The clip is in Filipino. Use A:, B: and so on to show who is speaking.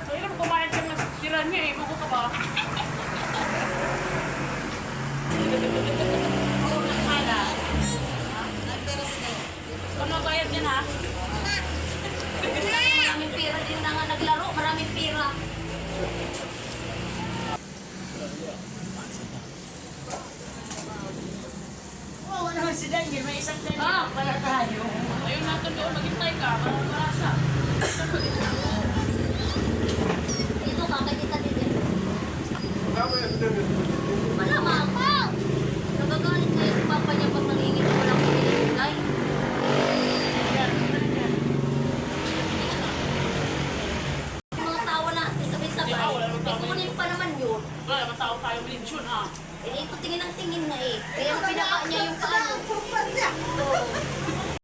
A: Ayun, kumain ka ng sira niya eh. Maku ka ba? Ano bayad yan ha?
B: Maraming pira din na nga naglaro. Maraming pira.
C: Oo, naman si Daniel. May isang Daniel.
A: Ah!
C: Pala tayo.
A: Ayun natin doon, maghintay ka. Marasa.
B: Dito kakakita din yan. Malamang pa! Nagagalit na yung papa niya pag nangingin na walang pinilagay. Yung mga tawa natin sabay-sabay.
A: Hindi, wala namang tawa
B: Kukunin pa naman yun.
A: Wala, matao tayo bilinsyon ha.
B: Eh, ito tingin ng tingin na eh. Kaya ang pinaka niya yung paano. Oo.